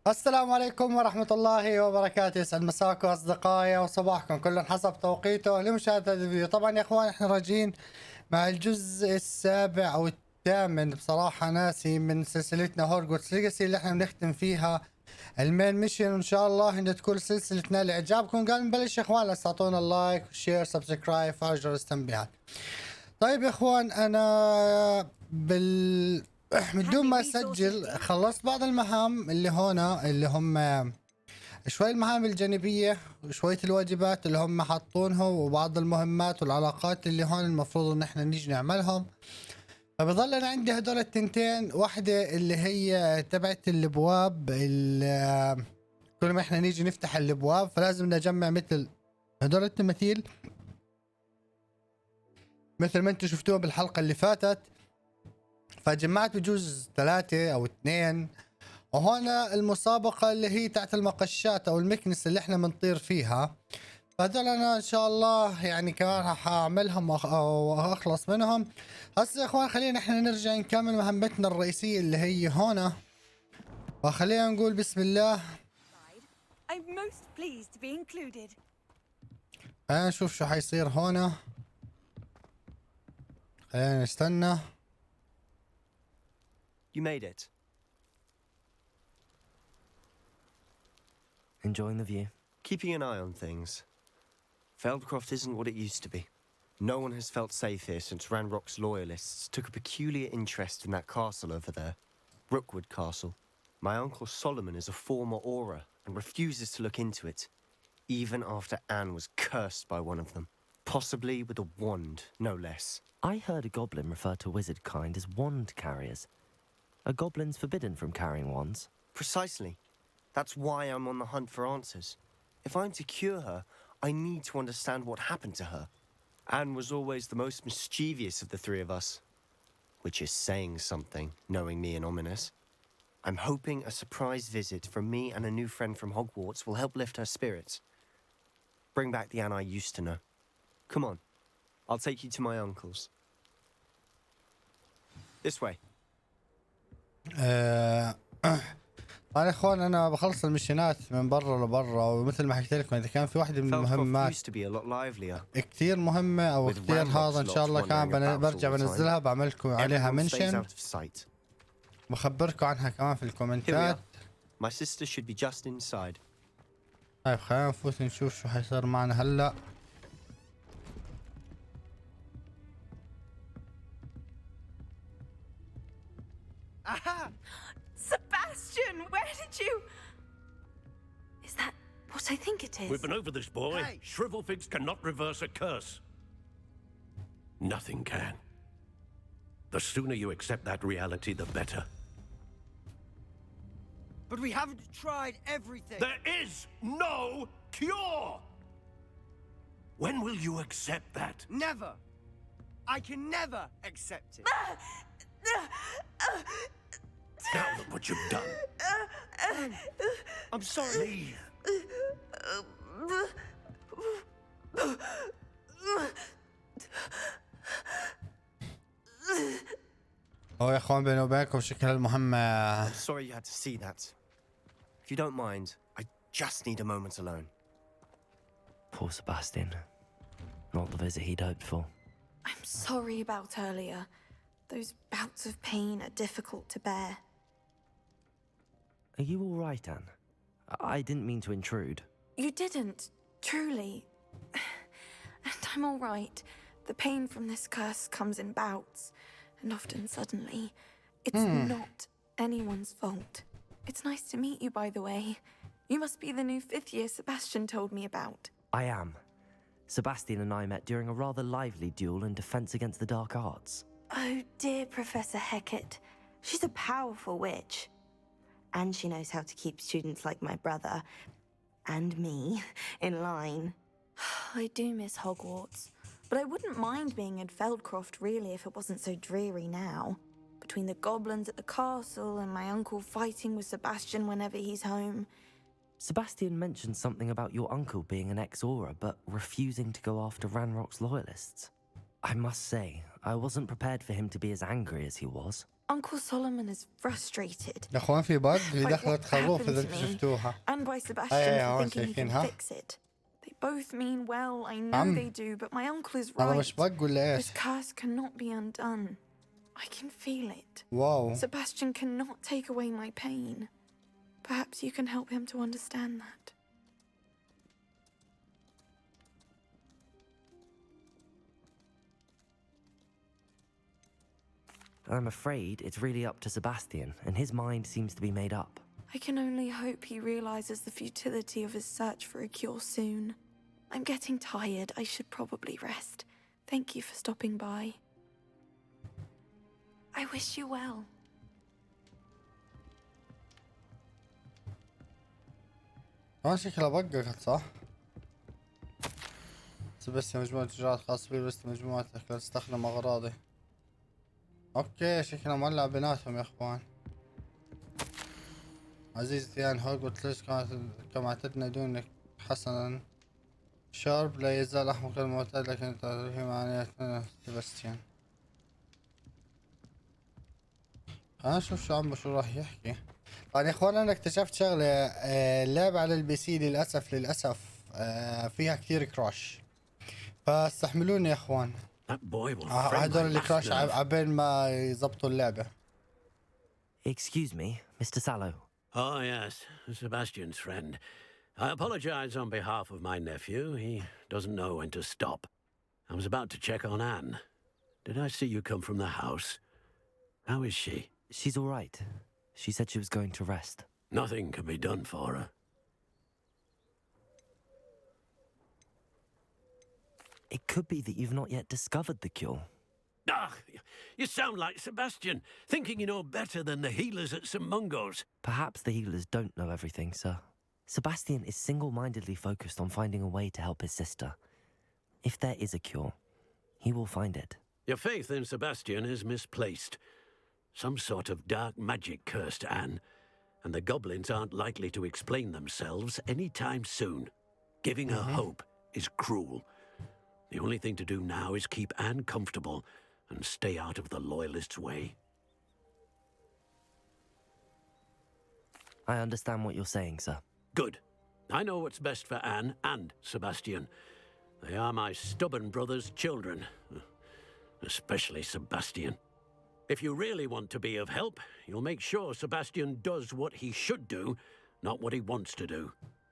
السلام عليكم ورحمة الله وبركاته. يسعد مساكم أصدقائي وصباحكم كل حسب توقيته لمشاهدة الفيديو. طبعا يا إخوان إحنا راجعين مع الجزء السابع أو الثامن، بصراحة ناسي، من سلسلتنا هوجورتس ليجاسي اللي إحنا بنختم فيها المين ميشن، وإن شاء الله إن تكون سلسلتنا لإعجابكم. قبل نبلش يا إخوان لا تعطونا اللايك وشير سبسكرايب وفعل جرس التنبيهات. طيب يا إخوان أنا من دون ما اسجل خلصت بعض المهام اللي هنا، اللي هم شوي المهام الجانبية وشوية الواجبات اللي هم حاطونها، وبعض المهمات والعلاقات اللي هون المفروض ان احنا نيجي نعملهم. فبظل انا عندي هدول التنتين، واحدة اللي هي تبعت الابواب، كل ما احنا نيجي نفتح الابواب فلازم نجمع مثل هدول التماثيل مثل ما انتم شفتوها بالحلقة اللي فاتت. فجمعت بجوز 3 أو 2. وهنا المسابقة اللي هي تحت المقشات أو المكنسة اللي احنا بنطير فيها، فهذول أنا إن شاء الله يعني كمان راح أعملهم وأخلص منهم. هسه يا إخوان خلينا احنا نرجع نكمل مهمتنا الرئيسية اللي هي هنا، وخلينا نقول بسم الله. خلينا نشوف شو حيصير هنا. خلينا نستنى. You made it. Enjoying the view? Keeping an eye on things. Feldcroft isn't what it used to be. No one has felt safe here since Ranrock's loyalists took a peculiar interest in that castle over there. Rookwood Castle. My uncle Solomon is a former Auror and refuses to look into it, even after Anne was cursed by one of them. Possibly with a wand, no less. I heard a goblin refer to wizard kind as wand carriers. Are goblins forbidden from carrying wands? Precisely. That's why I'm on the hunt for answers. If I'm to cure her, I need to understand what happened to her. Anne was always the most mischievous of the three of us. Which is saying something, knowing me and ominous. I'm hoping a surprise visit from me and a new friend from Hogwarts will help lift her spirits. Bring back the Anne I used to know. Come on. I'll take you to my uncle's. This way. طيب يا اخوان انا بخلص المشينات من برا لبرا، ومثل ما حكيت لكم اذا كان في واحدة من المهمات كثير مهمة او كثير هذا ان شاء الله كان برجع بنزلها، بعمل لكم عليها منشن بخبركم عنها كمان في الكومنتات. طيب خلينا نفوت نشوف شو حيصير معنا هلا. Aha! Sebastian, where did you... Is that what I think it is? We've been over this, boy. Hey. Shrivelfigs cannot reverse a curse. Nothing can. The sooner you accept that reality, the better. But we haven't tried everything. There is no cure! When will you accept that? Never. I can never accept it. Now look what you've done. I'm sorry. Leave. يا اخوان بيني وبينكم شكل المهمة. I'm sorry you had to see that. If you don't mind, I just need a moment alone. Poor Sebastian. Not the visit he'd hoped for. I'm sorry about earlier. Those bouts of pain are difficult to bear. Are you all right, Anne? I didn't mean to intrude. You didn't, truly. And I'm all right. The pain from this curse comes in bouts, and often suddenly. It's not anyone's fault. It's nice to meet you, by the way. You must be the new 5th year Sebastian told me about. I am. Sebastian and I met during a rather lively duel in defense against the dark arts. Oh dear, Professor Hecat. She's a powerful witch. And she knows how to keep students like my brother and me in line. I do miss Hogwarts, but I wouldn't mind being in Feldcroft really if it wasn't so dreary now. Between the goblins at the castle and my uncle fighting with Sebastian whenever he's home. Sebastian mentioned something about your uncle being an ex-Auror but refusing to go after Ranrock's loyalists. I must say, I wasn't prepared for him to be as angry as he was. Uncle Solomon is frustrated يا اخوان في بق في by دخلة what خروف happened اذا to انتم me شفتوها. and by Sebastian هون for thinking he can شايفينها. fix it. They both mean well, I know عم. they do, but my uncle is هذا right. مش بق ولا ايش؟ This curse cannot be undone. I can feel it. واو. Sebastian cannot take away my pain. Perhaps you can help him to understand that. I'm afraid it's really up to Sebastian, and his mind seems to be made up. I can only hope he realizes the futility of his search for a cure soon. I'm getting tired. I should probably rest. Thank you for stopping by. I wish you well. هون شكلها بقت صح؟ بس مجموعة تجارات خاصة بي، بس مجموعة لا تستخدم أغراضي. اوكي شكلها مولع بيناتهم يا اخوان. عزيزتي يعني هوجورتس ليش كما اعتدنا دونك حسنا. شارب لا يزال احمق المعتاد لكن تعرفي معناته سيباستيان. خلينا نشوف شو راح يحكي. طبعا يا اخوان انا اكتشفت شغلة، اللعبة على البي سي للاسف فيها كثير كراش، فاستحملوني يا اخوان. هدول اللي كراش عبين ما يزبطوا اللعبة. Excuse me, Mr. Sallow. Oh, yes, Sebastian's friend. I apologize on behalf of my nephew. He doesn't know when to stop. I was about to check on Anne. Did I see you come from the house? How is she? She's all right. She said she was going to rest. Nothing can be done for her. It could be that you've not yet discovered the cure. Ah, you sound like Sebastian, thinking you know better than the healers at St. Mungo's. Perhaps the healers don't know everything, sir. Sebastian is single-mindedly focused on finding a way to help his sister. If there is a cure, he will find it. Your faith in Sebastian is misplaced. Some sort of dark magic cursed Anne, and the goblins aren't likely to explain themselves anytime soon. Giving her hope is cruel. The only thing to do now is keep Anne comfortable and stay out of the Loyalists' way. I understand what you're saying, sir. Good. I know what's best for Anne and Sebastian. They are my stubborn brother's children. Especially Sebastian. If you really want to be of help, you'll make sure Sebastian does what he should do, not what he wants to do.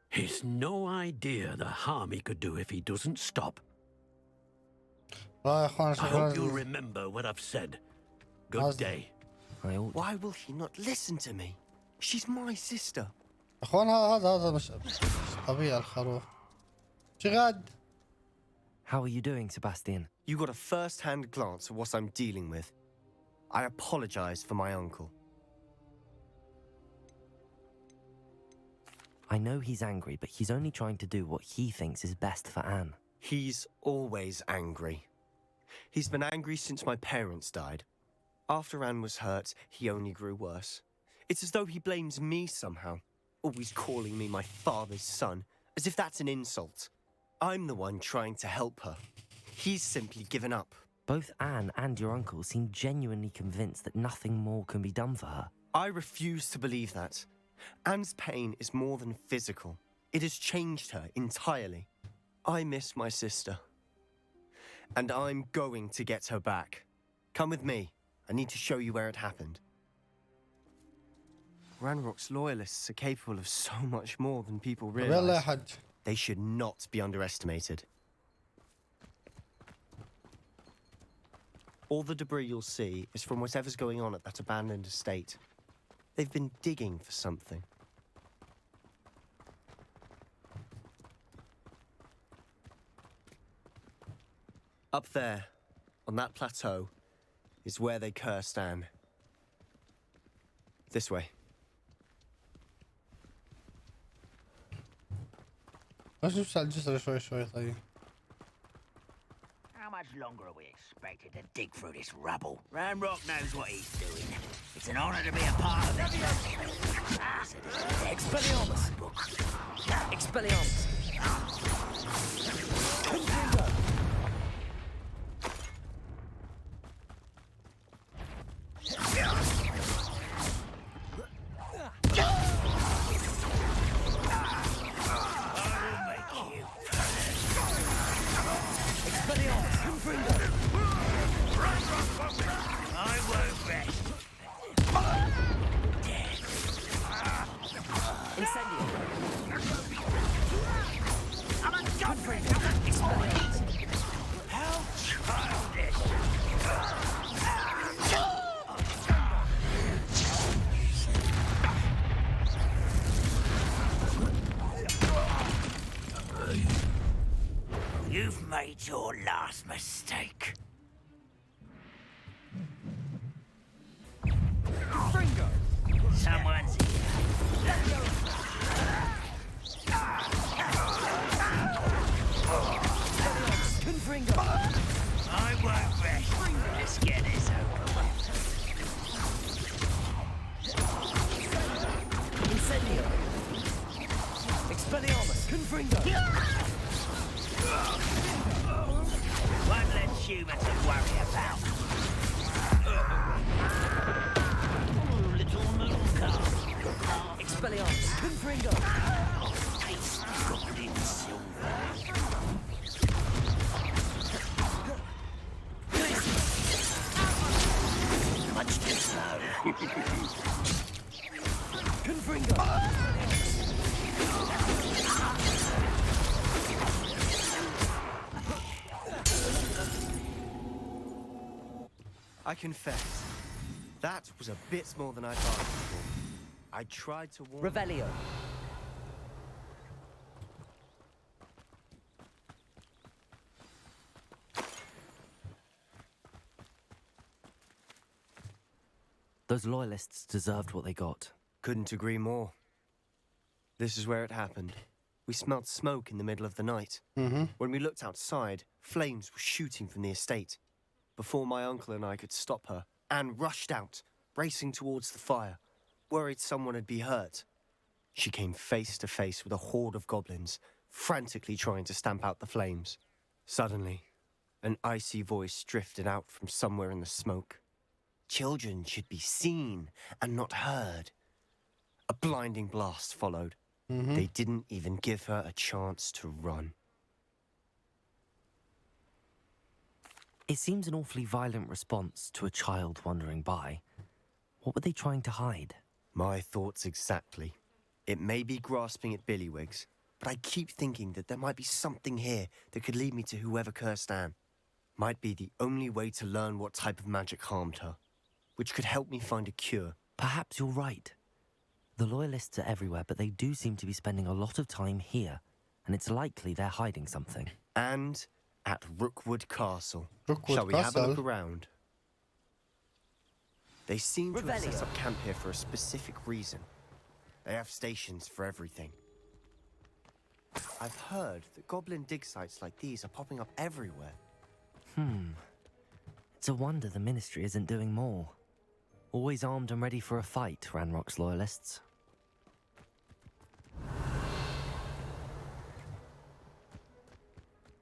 He's no idea the harm he could do if he doesn't stop. I hope you'll remember what I've said. Good day. Why will he not listen to me? She's my sister. اخوان هذا مش طبيعي الخروف. شغاد. How are you doing, Sebastian? You got a first-hand glance at what I'm dealing with. I apologize for my uncle. I know he's angry, but he's only trying to do what he thinks is best for Anne. He's always angry. He's been angry since my parents died. After Anne was hurt, he only grew worse. It's as though he blames me somehow, always calling me my father's son, as if that's an insult. I'm the one trying to help her. He's simply given up. Both Anne and your uncle seem genuinely convinced that nothing more can be done for her. I refuse to believe that. Anne's pain is more than physical. It has changed her entirely. I miss my sister. And I'm going to get her back. Come with me. I need to show you where it happened. Ranrock's loyalists are capable of so much more than people realize. They should not be underestimated. All the debris you'll see is from whatever's going on at that abandoned estate. They've been digging for something. Up there, on that plateau, is where they cursed Anne. This way. How much longer are we expected to dig through this rubble? Ranrock knows what he's doing. It's an honor to be a part of it. Expelliarmus! Expelliarmus! How childish! You've made your last mistake. Someone's here. I won't rest. Let's get this over with. Incendio! Expelliarmus! Confringo! One less human to worry about. Little moon car. Expelliarmus! Confringo! Taste goblin silver. Much too slow. Confringo! I confess, that was a bit more than I thought for. I tried to warn... Revelio! Those loyalists deserved what they got. Couldn't agree more. This is where it happened. We smelled smoke in the middle of the night. When we looked outside, flames were shooting from the estate. Before my uncle and I could stop her, Anne rushed out, racing towards the fire, worried someone had been hurt. She came face to face with a horde of goblins, frantically trying to stamp out the flames. Suddenly, an icy voice drifted out from somewhere in the smoke. Children should be seen and not heard. A blinding blast followed. They didn't even give her a chance to run. It seems an awfully violent response to a child wandering by. What were they trying to hide? My thoughts exactly. It may be grasping at Billywigs, but I keep thinking that there might be something here that could lead me to whoever cursed Anne. Might be the only way to learn what type of magic harmed her, which could help me find a cure. Perhaps you're right. The Loyalists are everywhere, but they do seem to be spending a lot of time here, and it's likely they're hiding something. And at Rookwood Castle. Rookwood Shall we have a look Castle? around? They seem to have Revelio. set up camp here for a specific reason. They have stations for everything. I've heard that goblin dig sites like these are popping up everywhere. It's a wonder the Ministry isn't doing more. Always armed and ready for a fight, Ranrock's Loyalists.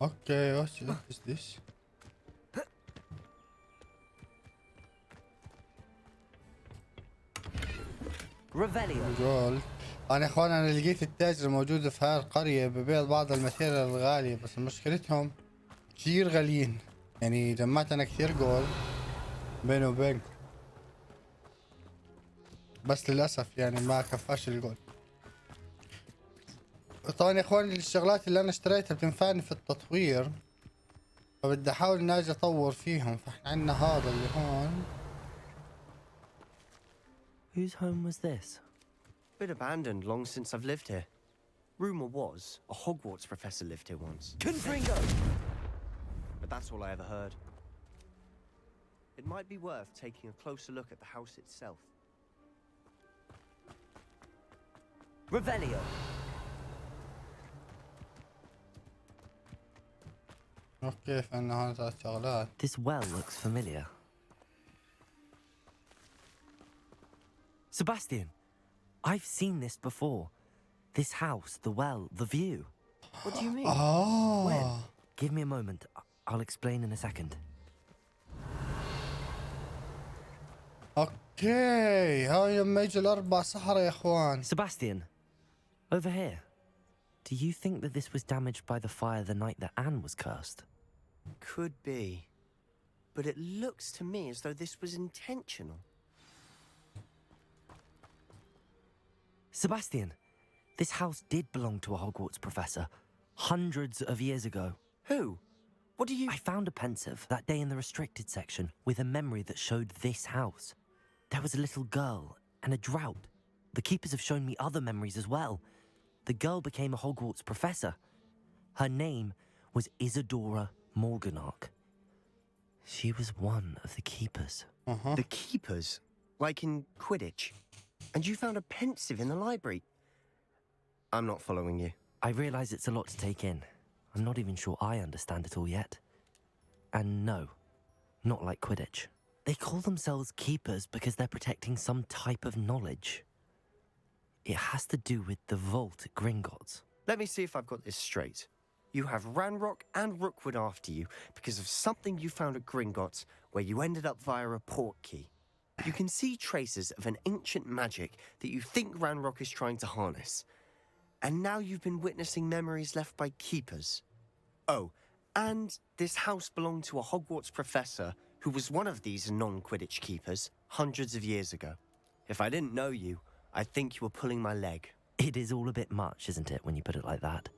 Okay, what is this? Revelio. جول. انا اخوان انا لقيت التاجر موجود في هاي القرية ببيع بعض الماتيريال الغالية، بس مشكلتهم كثير غاليين. يعني جمعت انا كثير جول بينه وبين، بس للاسف يعني ما كفاش الجول. طبعا يا اخوان الشغلات اللي انا اشتريتها بتنفعني في التطوير، فبدي احاول اني اجي اطور فيهم. فاحنا عندنا هذا اللي هون. Whose home was this? Been abandoned long since I've lived here. Rumor was a Hogwarts professor lived here once. Confringo! But that's all I ever heard. It might be worth taking a closer look at the house itself. Revelio. اوكي فإن هون 3 شغلات. This well looks familiar. Sebastian, I've seen this before. This house, the well, the view. What do you mean? اه Give me a moment. I'll explain in a second. اوكي هاي لما يجي الاربع صحراء يا اخوان. Sebastian, over here. Do you think that this was damaged by the fire the night that Anne was cursed? Could be. But it looks to me as though this was intentional. Sebastian, This house did belong to a Hogwarts professor hundreds of years ago. Who? What do you... I found a pensive that day in the restricted section with a memory that showed this house. There was a little girl and a drought. The keepers have shown me other memories as well. The girl became a Hogwarts professor. Her name was Isadora Morganach. She was one of the keepers. The keepers? Like in Quidditch? And you found a pensive in the library? I'm not following you. I realize it's a lot to take in. I'm not even sure I understand it all yet. And no, not like Quidditch. They call themselves keepers because they're protecting some type of knowledge. It has to do with the vault at Gringotts. Let me see if I've got this straight. You have Ranrock and Rookwood after you because of something you found at Gringotts where you ended up via a port key. You can see traces of an ancient magic that you think Ranrock is trying to harness. And now you've been witnessing memories left by keepers. Oh, and this house belonged to a Hogwarts professor who was one of these non-Quidditch keepers hundreds of years ago. If I didn't know you, I'd think you were pulling my leg. It is all a bit much, isn't it, when you put it like that?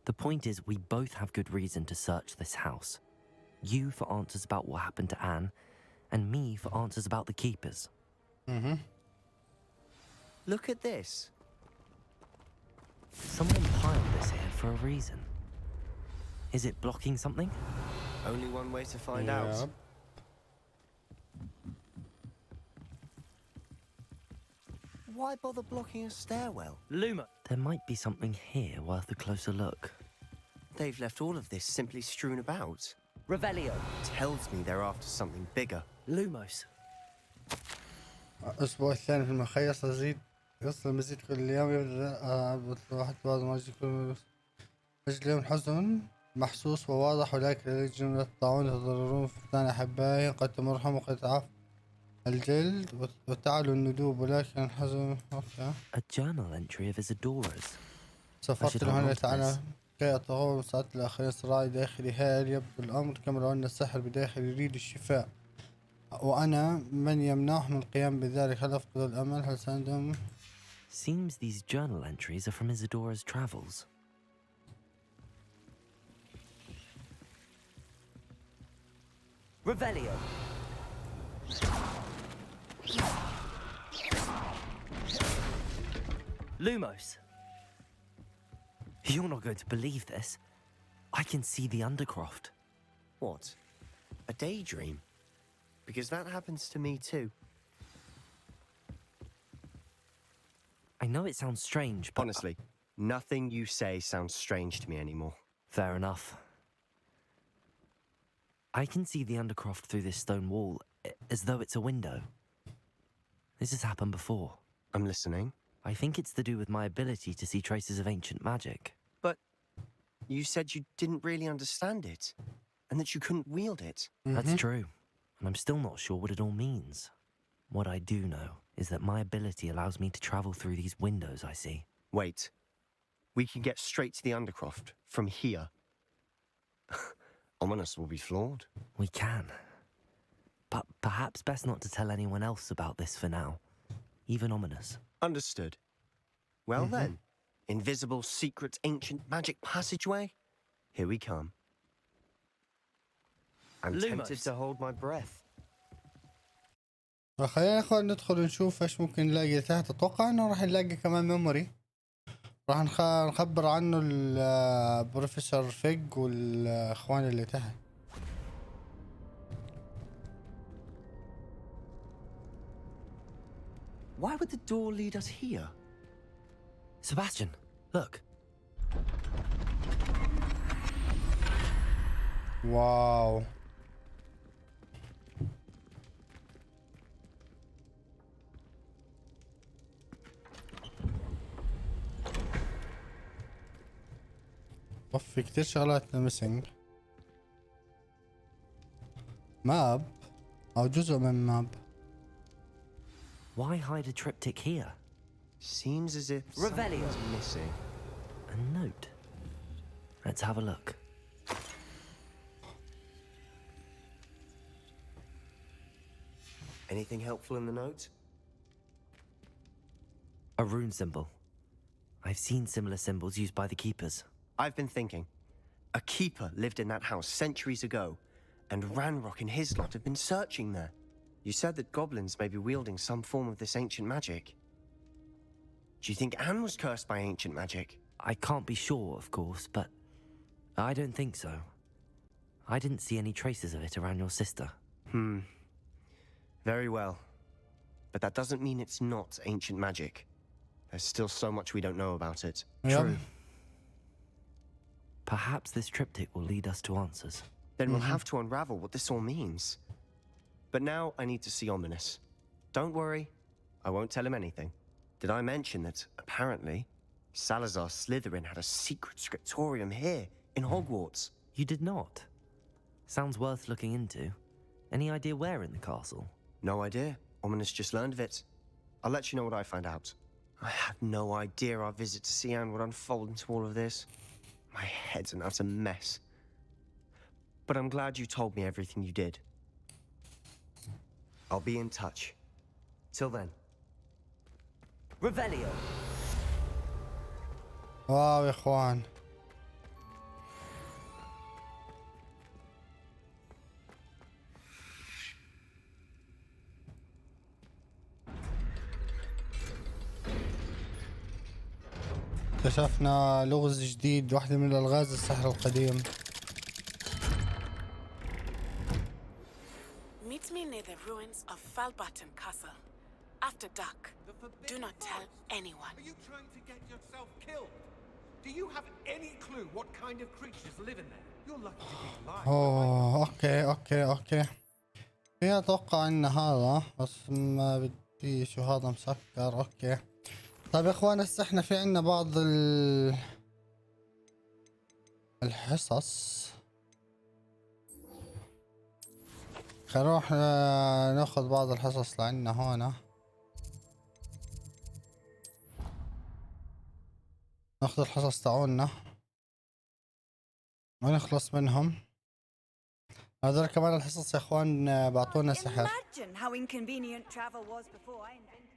The point is, we both have good reason to search this house. You for answers about what happened to Anne, and me for answers about the keepers. Look at this. Someone piled this here for a reason. Is it blocking something? Only one way to find out. Why bother blocking a stairwell? Luma! There might be something here worth a closer look. They've left all of this simply strewn about. Revelio! Tells me they're after something bigger. Lumos! الأسبوع الثاني في المخيم يصل المزيد كل يوم يبدأ واحد بعض ما يكون أجل حزن محسوس وواضح ولكن الجملة الطاعون يتضررون في فقدان أحبائي قد تمرهم وقد تعاف الجلد وتعلو الندوب ولكن حزن A journal entry of Isadora's. سافرت هنا لتعلم كي أتغوى مساعدة الآخرين صراعي داخلي هائل يبدو الأمر كما لو أن السحر بداخلي يريد الشفاء وأنا من يمنعهم من القيام بذلك هل أفقد الأمل هل سأندم Seems these journal entries are from Isadora's travels. Revelio! Lumos! You're not going to believe this. I can see the Undercroft. What? A daydream? Because that happens to me too. I know it sounds strange, but... Honestly, nothing you say sounds strange to me anymore. Fair enough. I can see the Undercroft through this stone wall, as though it's a window. This has happened before. I'm listening. I think it's to do with my ability to see traces of ancient magic. But you said you didn't really understand it, and that you couldn't wield it. That's true, and I'm still not sure what it all means. What I do know is that my ability allows me to travel through these windows I see. Wait. We can get straight to the Undercroft from here. Ominous will be flawed. We can. But perhaps best not to tell anyone else about this for now. Even Ominous. Understood. Well then, invisible, secret, ancient magic passageway? Here we come. I'm tempted to hold my breath. خلينا اخوان ندخل ونشوف ايش ممكن نلاقي تحت. اتوقع انه راح نلاقي كمان ميموري راح نخبر عنه البروفيسور فيج والاخوان اللي تحت. Why would the door lead us here? Sebastian, look. واو. في كتير شغلات ميسنج. ماب أو جزء من ماب. Why hide a triptych here? Seems as if Revelio. something's missing. A note. Let's have a look. Anything helpful in the note? A rune symbol. I've seen similar symbols used by the keepers. I've been thinking. A keeper lived in that house centuries ago, and Ranrock and his lot have been searching there. You said that goblins may be wielding some form of this ancient magic. Do you think Anne was cursed by ancient magic? I can't be sure, of course, but I don't think so. I didn't see any traces of it around your sister. Very well. But that doesn't mean it's not ancient magic. There's still so much we don't know about it. True. Perhaps this triptych will lead us to answers. Then we'll have to unravel what this all means. But now I need to see Ominous. Don't worry, I won't tell him anything. Did I mention that, apparently, Salazar Slytherin had a secret scriptorium here, in Hogwarts? You did not? Sounds worth looking into. Any idea where in the castle? No idea. Ominous just learned of it. I'll let you know what I find out. I had no idea our visit to Cian would unfold into all of this. My head's an utter mess. But I'm glad you told me everything you did. I'll be in touch. Till then. Revelio. واو يا اخوان. اكتشفنا لغز جديد، واحدة من الألغاز السحر القديم. Meet me near the ruins of Falbaton Castle. After dark. Do not tell anyone. Are you trying to get yourself killed? Do you have any clue what kind of creatures live in there? You're lucky to be alive. اوكي. هي اتوقع ان هذا، بس ما بدي شو هذا مسكر. اوكي طيب يا اخوان، هسه احنا في عنا بعض الحصص. خلينا نروح ناخذ بعض الحصص لعنا هون. ناخذ الحصص تاعونا ونخلص منهم. هذول كمان الحصص يا اخوان بعطونا سحر. Imagine how inconvenient travel was before I invented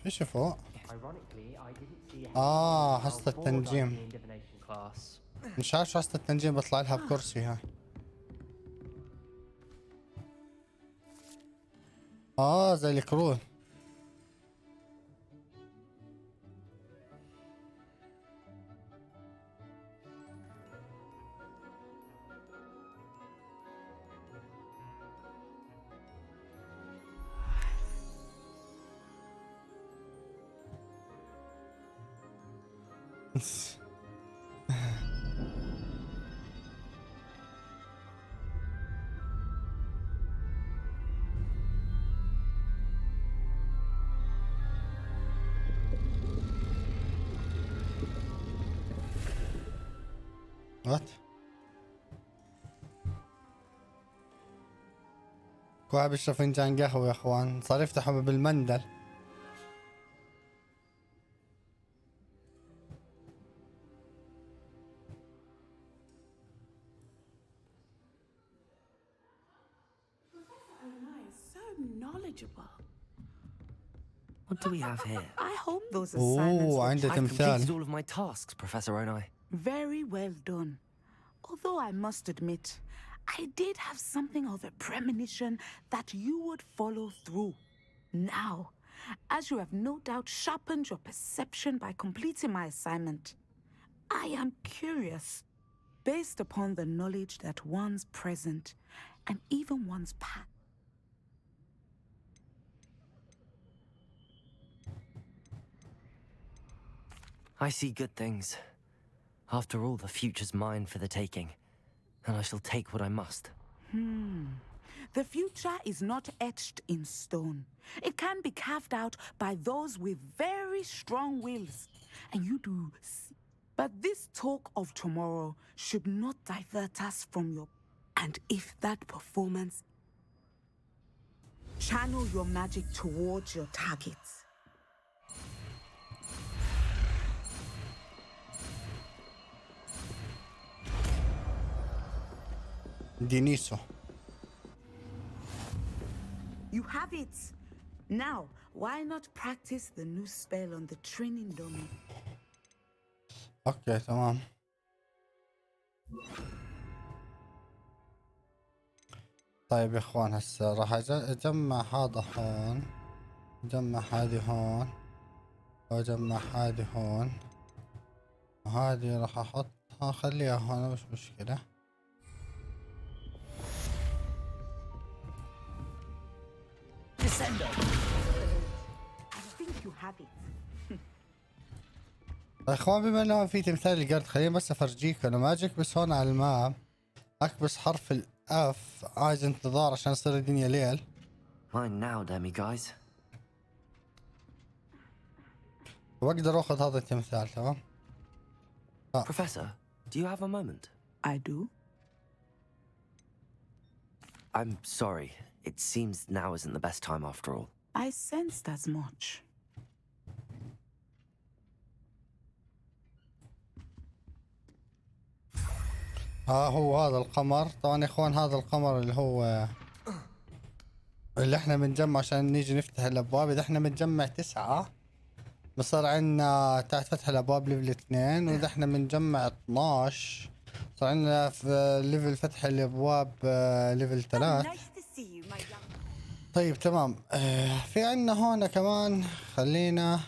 ايش فوق؟ حصة التنجيم. مش عارف شو حصة التنجيم بطلع لها بكرسي هاي. زي الكرون. وات واحد بيشرب فنجان قهوة يا اخوان، صار يفتحوا بالمندل. What do we have here? I hope those assignments عنده I've completed تمثال. all of my tasks, Professor Onai. very well done. Although I must admit, I did have something of a premonition that you would follow through. Now, as you have no doubt sharpened your perception by completing my assignment, I am curious, based upon the knowledge that one's present and even one's past. I see good things. After all, the future's mine for the taking, and I shall take what I must. The future is not etched in stone. It can be carved out by those with very strong wills, and you do see. But this talk of tomorrow should not divert us from your... And if that performance... Channel your magic towards your targets. دينيسو. You have it. Now, why not practice the new spell on the training dummy? اوكي تمام. طيب يا اخوان هسه راح اجمع هذا هون، اجمع هذه هون، واجمع هذه هون، وهذه راح احطها خليها هون مش مشكلة. I think you have it. يا اخوان بما انه في تمثال القرد خليني بس افرجيكم. لما اجي اكبس هون على الماب اكبس حرف الاف، عايز انتظار عشان يصير الدنيا ليل. Mine now, dummy guys. واقدر اخذ هذا التمثال تمام. Professor, do you have a moment? I do. I'm sorry. It seems now isn't the best time after all. I sensed as much. هو هذا القمر طبعا يا اخوان، هذا القمر اللي هو اللي احنا بنجمع عشان نيجي نفتح الابواب. اذا احنا بنجمع 9 بصير عندنا تحت فتح الابواب ليفل 2، واذا احنا بنجمع 12 صار عندنا في ليفل فتح الابواب ليفل 3. طيب تمام. في عندنا هون كمان خلينا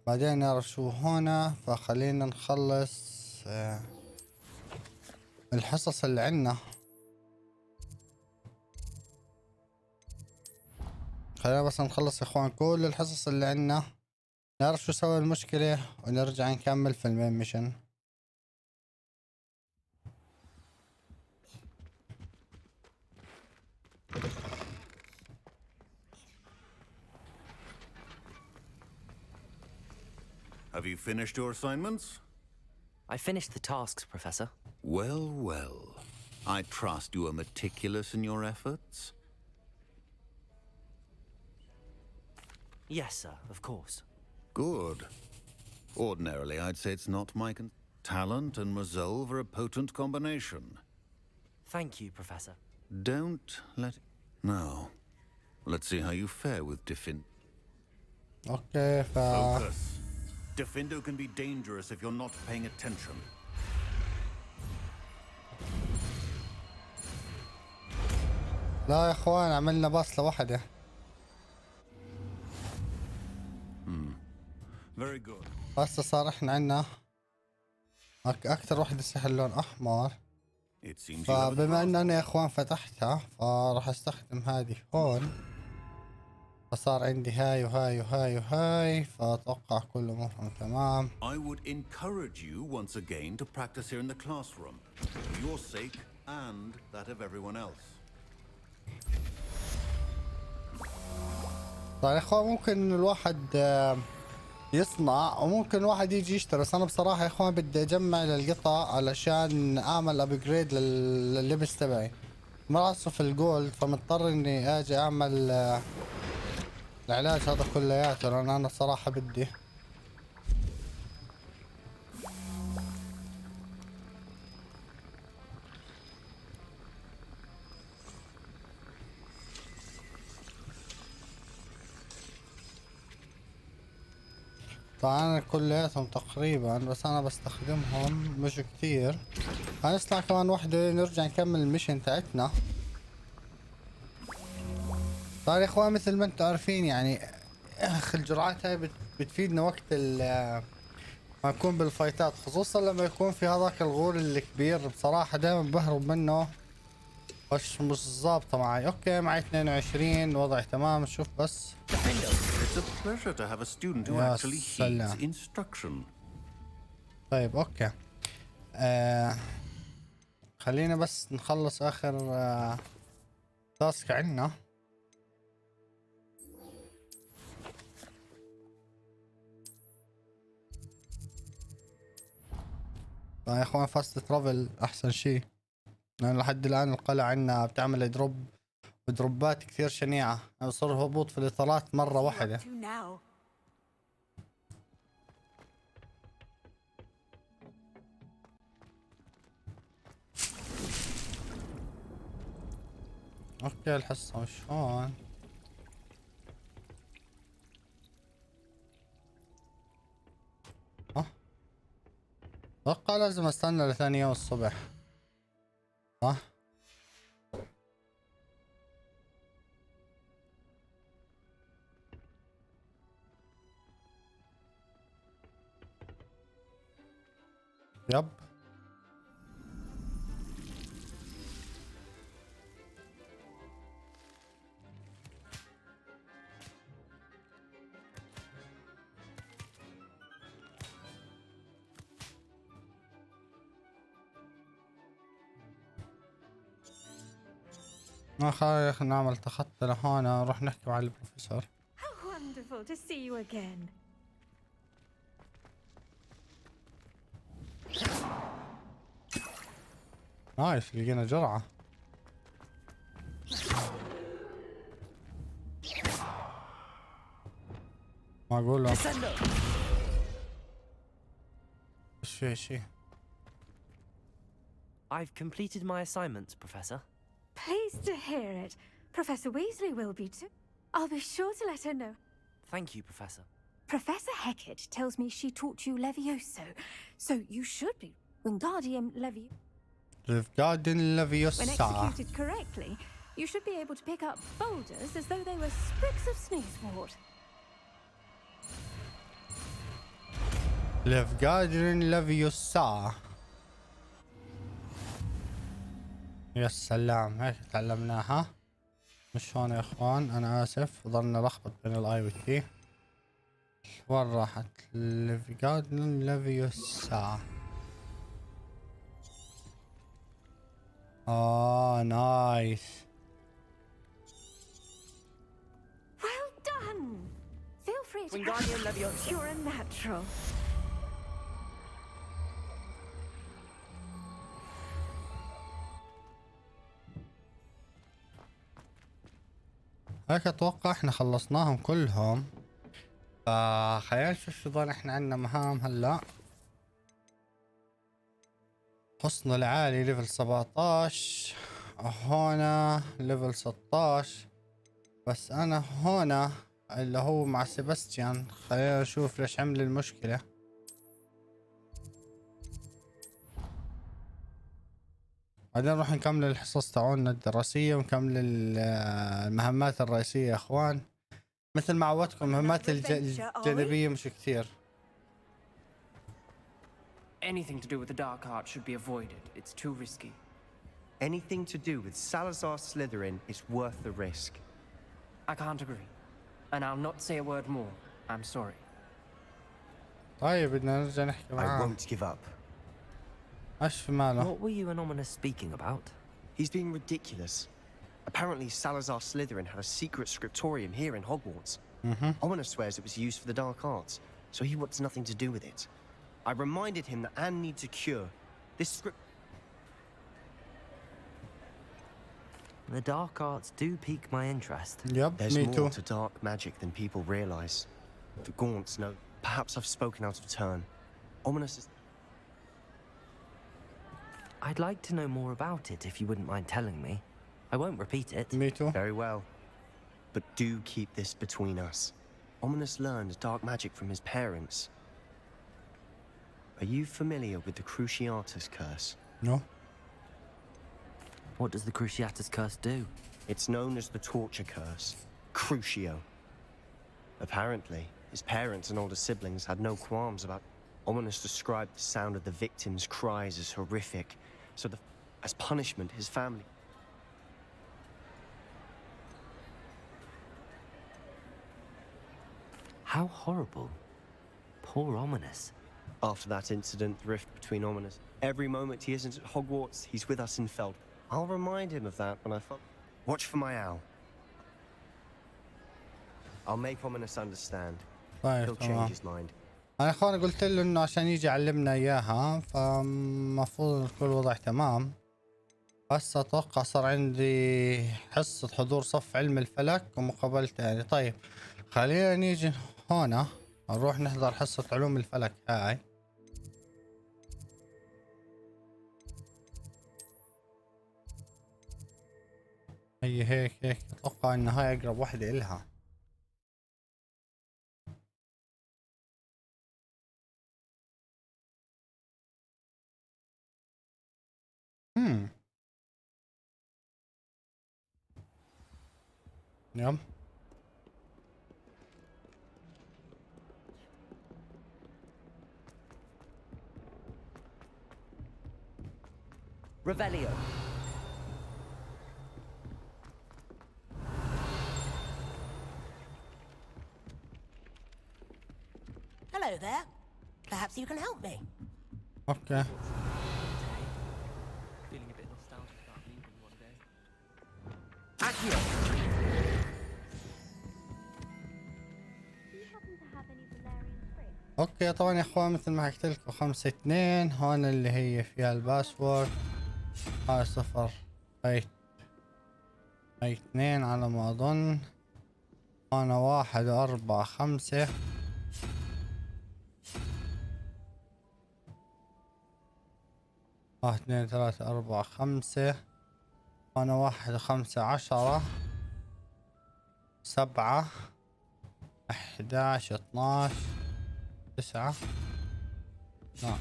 بعدين نعرف شو هنا. فخلينا نخلص الحصص اللي عندنا. خلينا بس نخلص يا اخوان كل الحصص اللي عندنا، نعرف شو سوى المشكلة ونرجع نكمل في المين ميشن. Have you finished your assignments? I finished the tasks, Professor. Well, well. I trust you are meticulous in your efforts. Yes, sir, of course. Good. Ordinarily, I'd say it's not my talent and resolve are a potent combination. Thank you, Professor. Don't let it... Now, let's see how you fare with Okay, Focus. Defindo can be dangerous if you're not paying attention. لا يا اخوان عملنا باص لوحده. Very good. هسه صار احنا عندنا اكثر وحده سحر لون احمر. It seems you have a فبما ان انا يا اخوان فتحتها فراح استخدم هذه هون، فصار عندي هاي وهاي وهاي وهاي، فاتوقع كله مفهوم تمام. I would encourage you once again to practice here in the classroom, for your sake and that of everyone else. طيب يا اخوان ممكن الواحد يصنع وممكن الواحد يجي يشتري، بس انا بصراحه يا اخوان بدي اجمع للقطع علشان اعمل ابجريد لللبس تبعي. ما راح اصرف الجولد فمضطر اني اجي اعمل العلاج هذا كلياته، لان انا الصراحه بدي. طبعا كلياتهم تقريبا، بس انا بستخدمهم مش كتير. هنطلع كمان وحده نرجع نكمل الميشن تاعتنا. طبعا يا اخوان مثل ما انتم عارفين يعني الجرعات هاي بتفيدنا وقت ما نكون بالفايتات، خصوصا لما يكون في هذاك الغول الكبير. بصراحة دائما بهرب منه، مش ظابطة معي. اوكي معي 22 وضعي تمام. نشوف بس. It's a pleasure to have a student who actually heeds instruction. طيب اوكي. خلينا بس نخلص اخر تاسك عنا. يا اخوان فاست ترافل احسن شيء، لان لحد الان القلعة عنا بتعمل دروبات كثير شنيعة، يعني بصير هبوط في الاطارات مرة واحدة. اوكي الحصة مش هون. اتوقع لازم استنى لثاني يوم الصبح. صح؟ يب. خلينا نعمل تخطي لهون نروح نحكي مع البروفيسور. How wonderful to see you again. نايس لقينا جرعة. ما اقول له ايش في شيء. I've completed my assignments, Professor. Pleased to hear it. Professor Weasley will be too. I'll be sure to let her know. Thank you, Professor. Professor Hecat tells me she taught you Levioso, so you should be Wingardium Leviosa. Wingardium When Leviosa. executed correctly, you should be able to pick up boulders as though they were sprigs of sneezewort. Wingardium Leviosa. يا سلام هيك تعلمناها. مش هون يا اخوان، انا اسف ضلنا لخبط بين الاي والتي. وين راحت؟ Wingardium Leviosa. نايس. Well done. Feel free to. Wingardium Leviosa. You're a natural. هيك اتوقع احنا خلصناهم كلهم. فخلينا نشوف شو ضل احنا عندنا مهام هلا. حصن العالي ليفل 17 هنا ليفل 16. بس انا هنا اللي هو مع سيباستيان. خلينا نشوف ليش عمل المشكلة. بعدين نروح نكمل الحصص تاعونا الدراسية ونكمل المهمات الرئيسية يا اخوان. مثل ما عودتكم المهمات الجانبية مش كثير. Anything to do with the dark art should be avoided. It's too risky. Anything to do with Salazar Slytherin is worth the risk. I can't agree. And I'll not say a word more. I'm sorry. طيب بدنا نرجع نحكي I معاه. won't give up. ايش في ماله؟ What were you and Ominous speaking about? He's being ridiculous. Apparently Salazar Slytherin had a secret scriptorium here in Hogwarts. Ominous swears it was used for the dark arts, so he wants nothing to do with it. I reminded him that Anne needs a cure. This script... The dark arts do pique my interest. Yep, There's me more too. to dark magic than people realise. The Gaunts know. Perhaps I've spoken out of turn. Ominous is... I'd like to know more about it if you wouldn't mind telling me. I won't repeat it. Me too. Very well. But do keep this between us. Ominous learned dark magic from his parents. Are you familiar with the Cruciatus Curse? No. What does the Cruciatus Curse do? It's known as the Torture Curse. Crucio. Apparently, his parents and older siblings had no qualms about... Ominous described the sound of the victims' cries as horrific, so as punishment, his family... How horrible. Poor Ominous. After that incident, the rift between Ominous... Every moment he isn't at Hogwarts, he's with us in Feld. I'll remind him of that when I... Watch for my owl. I'll make Ominous understand. طيب He'll تمام. change his mind. انا اخواني قلت له انه عشان يجي يعلمنا اياها فمفروض كل الوضع تمام. بس اتوقع صار عندي حصة حضور صف علم الفلك ومقابلة تاني. طيب خلينا نيجي هنا نروح نحضر حصة علوم الفلك هاي. هي هيك اتوقع ان هاي اقرب وحدة الها. يب. Revelio. Hello there. Perhaps you can help me. Okay. Feeling a bit nostalgic about leaving one day. Accio. اوكي طبعا يا اخوان مثل ما حكيت لكم 5-2 هون اللي هي فيها الباسورد. هاي 0 هاي 2 على ما اظن. انا 1 4 5 1 2 3 4 5. انا 1 5 10 7 11 12 9. نعم.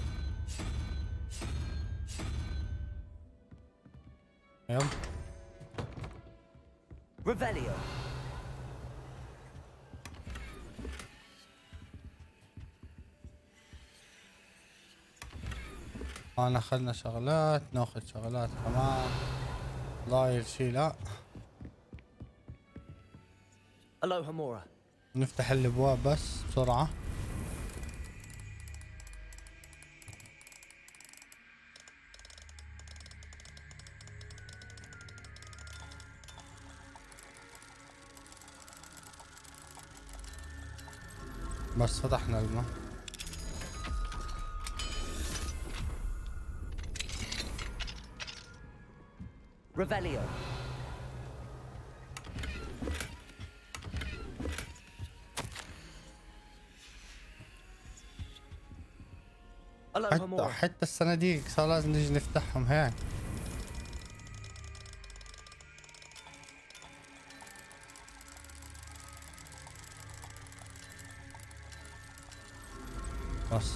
يب. Revelio. انا اخذنا شغلات ناخذ شغلات كمان. ضايل شي لا. Aloha Mora. نفتح الابواب بس بسرعة. بس فتحنا الماء. Revelio. حتى الصناديق صار لازم نيجي نفتحهم هيك. بس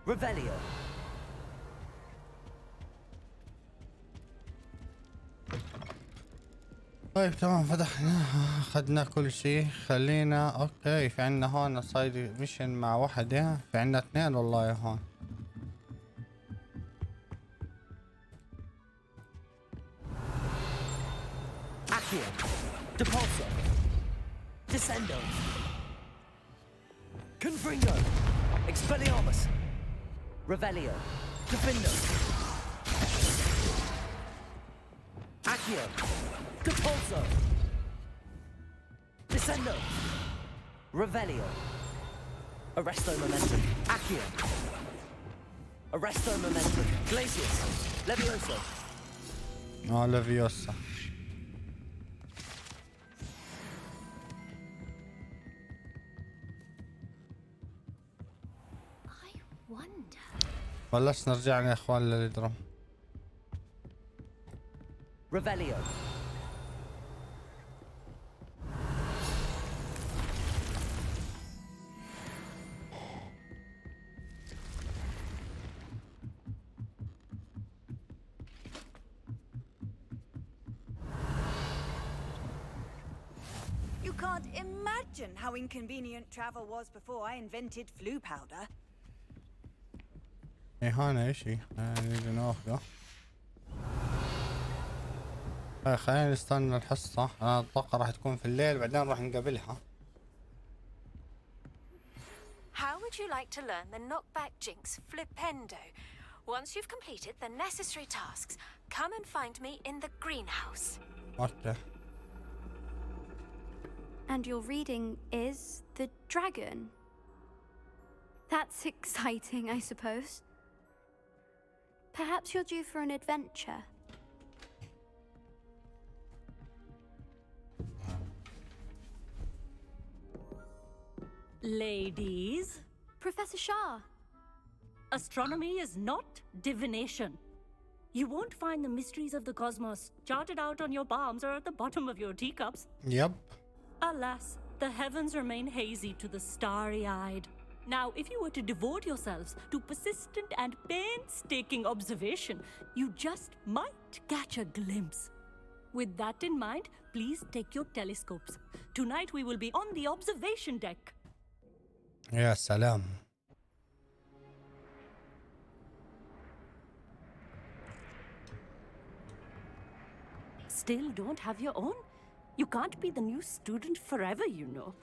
Revelio. طيب تمام فتحناها اخذنا كل شيء. خلينا اوكي في عنا هون صاير ميشن مع وحدة. في عنا 2 والله يا هون. Accio. Depulso. Descendo. Confringo. Expelliarmus. Revelio. Defindo. Accio. Depulso. Descendo. Revelio. Arresto momentum. Accio. Arresto momentum. Glacius. Levioso. ليفيوسا. بلشنا رجعنا يا اخوان للدرم. Revelio. You can't imagine how inconvenient travel was before I invented flu powder. ايه هون اشي نيجي ناخذه. خلينا نستنى الحصة. انا اتوقع راح تكون في الليل بعدين راح نقابلها. How would you like to learn the knockback jinx flipendo? Once you've completed the necessary tasks, come and find me in the greenhouse. Okay. And your reading is the dragon. That's exciting, I suppose. Perhaps you're due for an adventure. Ladies? Professor Shah. Astronomy is not divination. You won't find the mysteries of the cosmos charted out on your palms or at the bottom of your teacups. Yep. Alas, the heavens remain hazy to the starry-eyed. Now, if you were to devote yourselves to persistent and painstaking observation, you just might catch a glimpse. With that in mind, please take your telescopes. Tonight we will be on the observation deck. يا سلام. Still don't have your own? You can't be the new student forever, you know.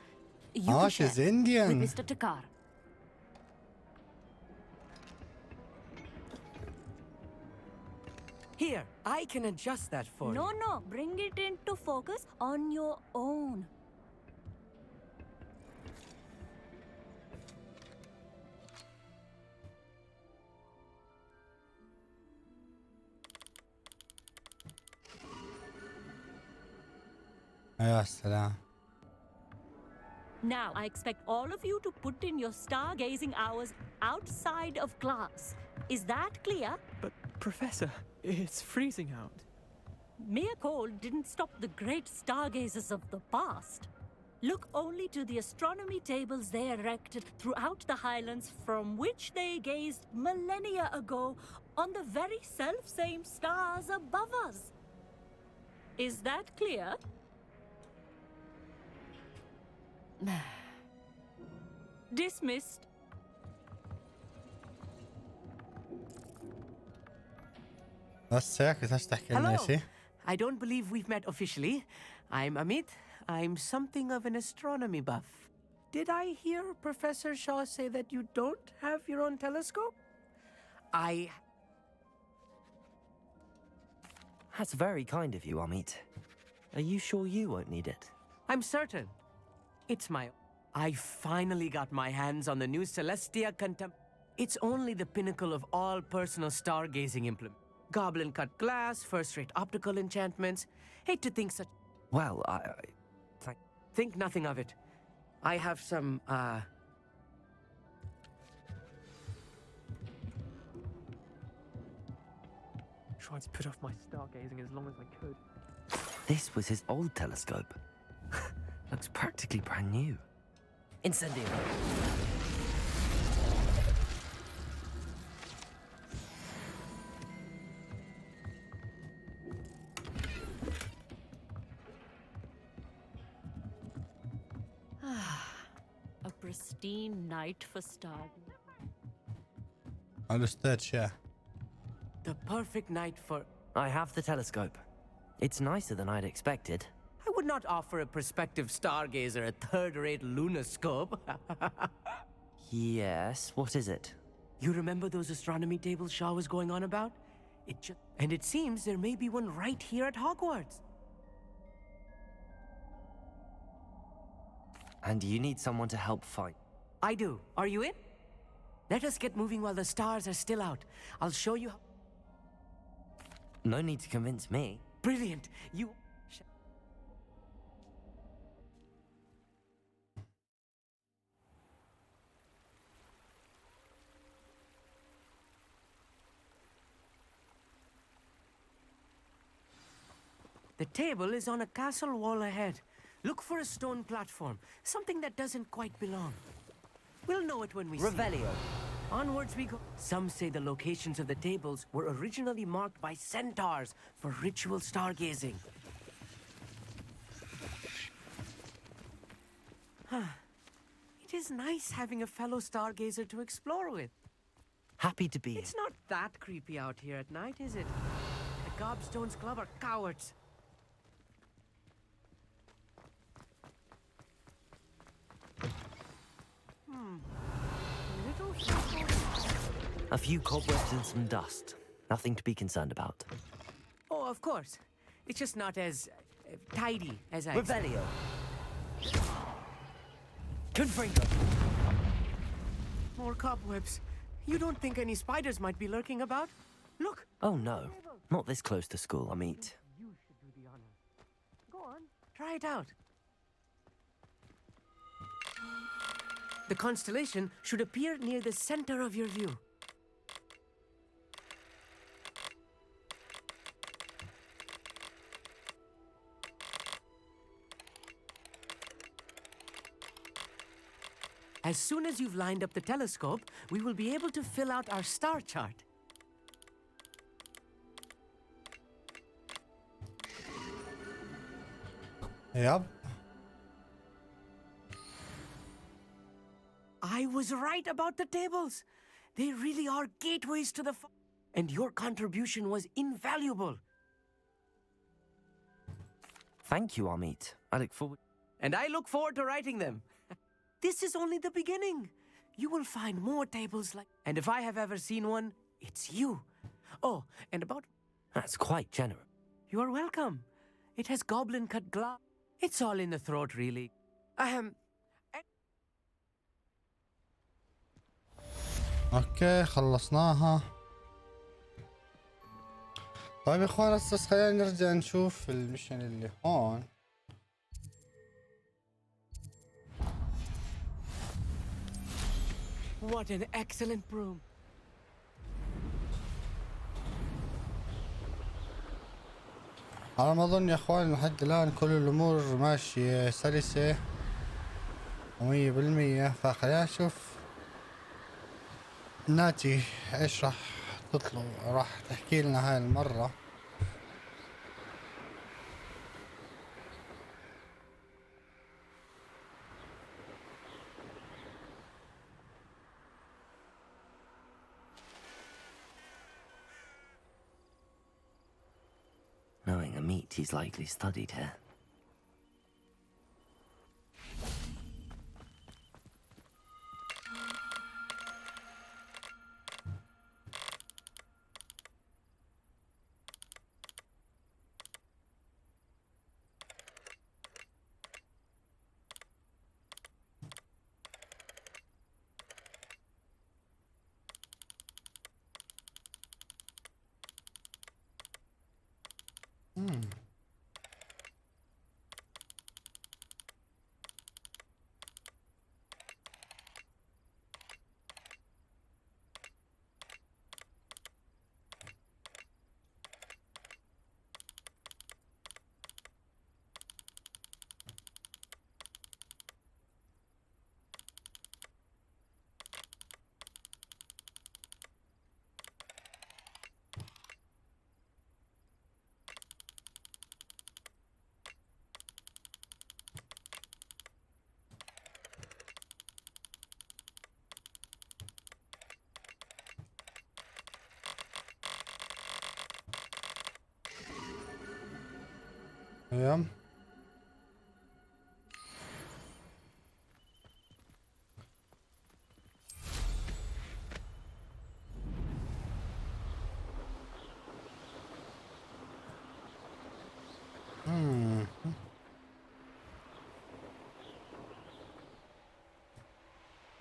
You can she's share Indian. with Mr. Takar. Here, I can adjust that for you. No, bring it into focus on your own. يا سلام. Now, I expect all of you to put in your stargazing hours outside of class. Is that clear? But, Professor, it's freezing out. Mere cold didn't stop the great stargazers of the past. Look only to the astronomy tables they erected throughout the highlands from which they gazed millennia ago on the very self-same stars above us. Is that clear? Dismissed. بس هيك بدهاش تحكي لنا Hello. شيء. I don't believe we've met officially. I'm Amit. I'm something of an astronomy buff. Did I hear Professor Shaw say that you don't have your own telescope? That's very kind of you, Amit. Are you sure you won't need it? I'm certain. It's I finally got my hands on the new Celestia It's only the pinnacle of all personal stargazing implements. Goblin cut glass, first-rate optical enchantments. Hate to think such... Well, Think nothing of it. I have some, Tried to put off my stargazing as long as I could. This was his old telescope. Looks practically brand new. Incendio. A pristine night for stargazing. الأستاذ شاه. the perfect night for... I have the telescope. It's nicer than I'd expected. I would not offer a prospective stargazer a third-rate lunoscope. Yes, what is it? You remember those astronomy tables Shaw was going on about? And it seems there may be one right here at Hogwarts. And you need someone to help find. I do. Are you in? Let us get moving while the stars are still out. I'll show you how... No need to convince me. Brilliant. You... The table is on a castle wall ahead. Look for a stone platform, something that doesn't quite belong. We'll know it when we see it. Revelio. Onwards we go. Some say the locations of the tables were originally marked by centaurs for ritual stargazing. It is nice having a fellow stargazer to explore with. Happy to be It's not that creepy out here at night, is it? The Gobstones Club are cowards. A few cobwebs and some dust. Nothing to be concerned about. Oh, of course. It's just not as tidy as I... Revelio. Confringo. More cobwebs. You don't think any spiders might be lurking about? Look! Oh no, not this close to school, Amit. You should do the honor. Go on, try it out. The constellation should appear near the center of your view. As soon as you've lined up the telescope, we will be able to fill out our star chart. يب. I was right about the tables. They really are gateways to the and your contribution was invaluable. Thank you, Amit. I look forward. And I look forward to writing them. This is only the beginning. You will find more tables like... And if I have ever seen one, it's you. Oh, and about... That's quite generous. You are welcome. It has goblin-cut glass. It's all in the throat, really. اوكي خلصناها. طيب يا اخوان هسه خلينا نرجع نشوف المشن اللي هون. What an excellent broom. على ما اظن يا اخوان لحد الان كل الامور ماشية سلسة 100%. فخلينا نشوف ناتي ايش راح تطلب، راح تحكي لنا هاي المرة. Knowing Amit, he's likely studied here. Yeah.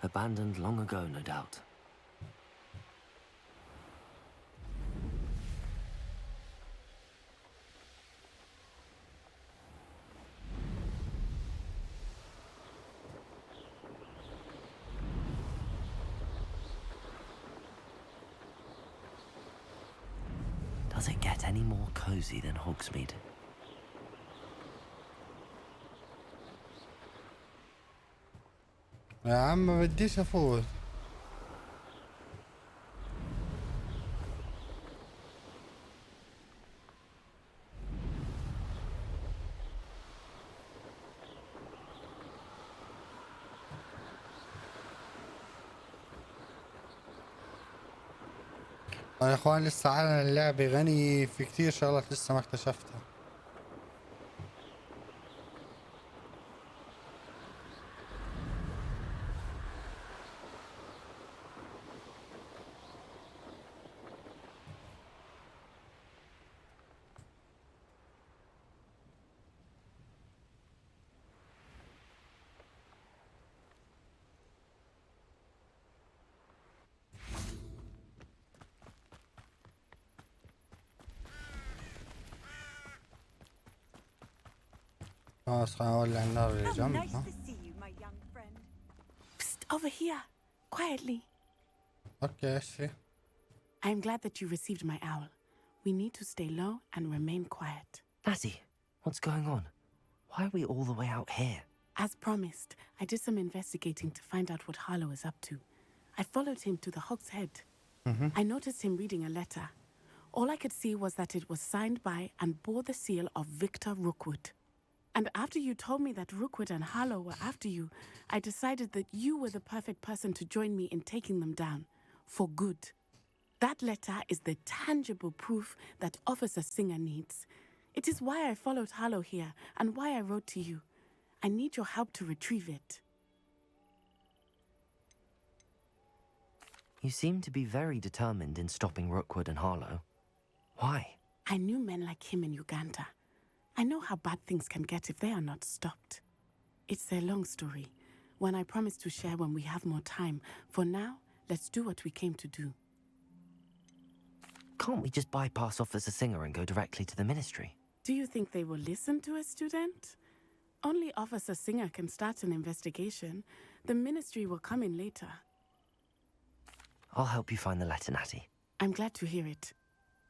Abandoned long ago, no doubt. Does it get any more cozy than Hogsmeade? يا عم ما بديش افوت. يا اخوان لسه عالم اللعبة غني، في كتير شغلات لسه ما اكتشفتها. خلاص خلينا نولع النار اللي جنبنا. Psst, over here, quietly. اوكي ايش في؟ I'm glad that you received my owl. We need to stay low and remain quiet. Natty, what's going on? Why are we all the way out here? As promised, I did some investigating to find out what Harlow is up to. I followed him to the Hog's Head. I noticed him reading a letter. All I could see was that it was signed by and bore the seal of Victor Rookwood. And after you told me that Rookwood and Harlow were after you, I decided that you were the perfect person to join me in taking them down. For good. That letter is the tangible proof that Officer Singer needs. It is why I followed Harlow here and why I wrote to you. I need your help to retrieve it. You seem to be very determined in stopping Rookwood and Harlow. Why? I knew men like him in Uganda. I know how bad things can get if they are not stopped. It's a long story, one I promise to share when we have more time. For now, let's do what we came to do. Can't we just bypass Officer Singer and go directly to the ministry? Do you think they will listen to a student? Only Officer Singer can start an investigation. The ministry will come in later. I'll help you find the letter, Natty. I'm glad to hear it.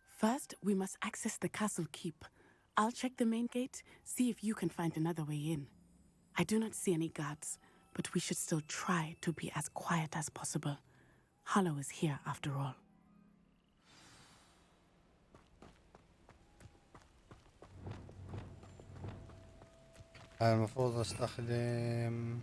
First, we must access the castle keep. I'll check the main gate, see if you can find another way in. I do not see any guards, but we should still try to be as quiet as possible. Harlow is here after all. المفروض استخدم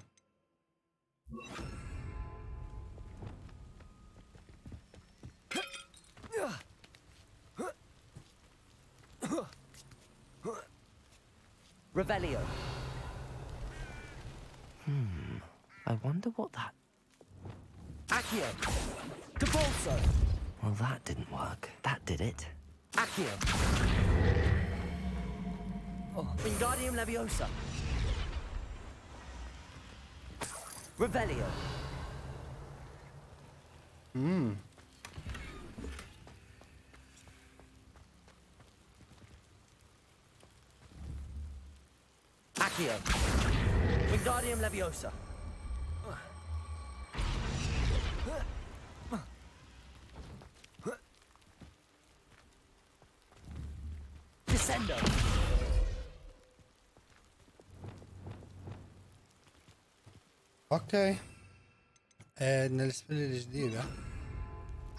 Revelio. I wonder what that... Accio! Capolso! Well, that didn't work. That did it. Accio! Wingardium Leviosa! Revelio! Accio! Wingardium Leviosa! Descendo! اوكي عندنا السبيل الجديدة.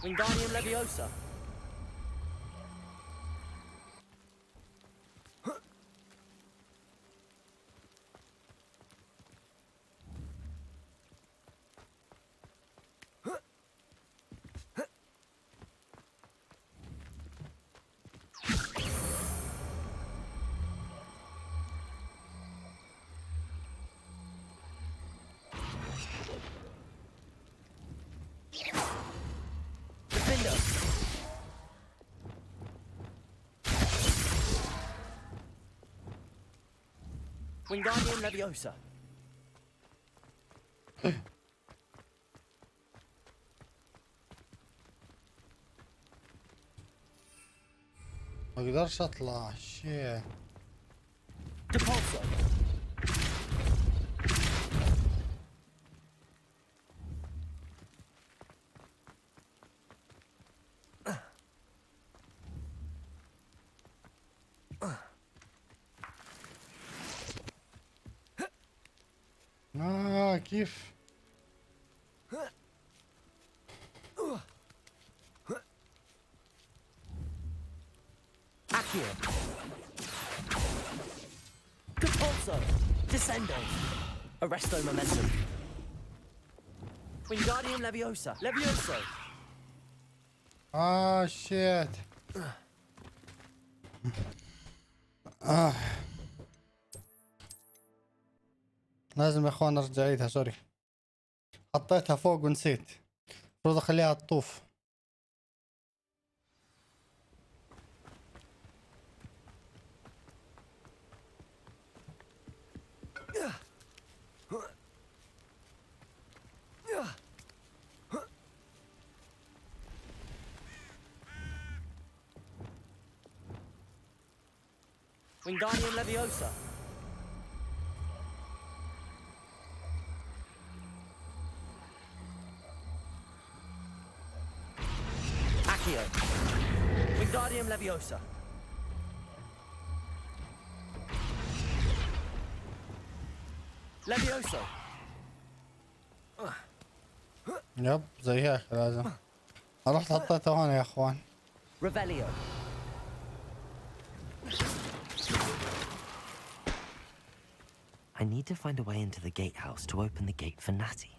Wingardium Leviosa! Wingardium Leviosa! ما اقدرش اطلع شيء. Depulso! كيف؟ Accio! Capolso! Descendo! Arresto Momentum! Wingardium Leviosa! Levioso! شيت. لازم يا اخوان ارجع اعيدها، سوري حطيتها فوق ونسيت. المفروض اخليها تطوف. Wingardium Leviosa! Accio! Wingardium Leviosa! Levioso. يب زي هيك لازم. رحت حطيته هون يا اخوان. Revelio. I need to find a way into the gatehouse to open the gate for Natty.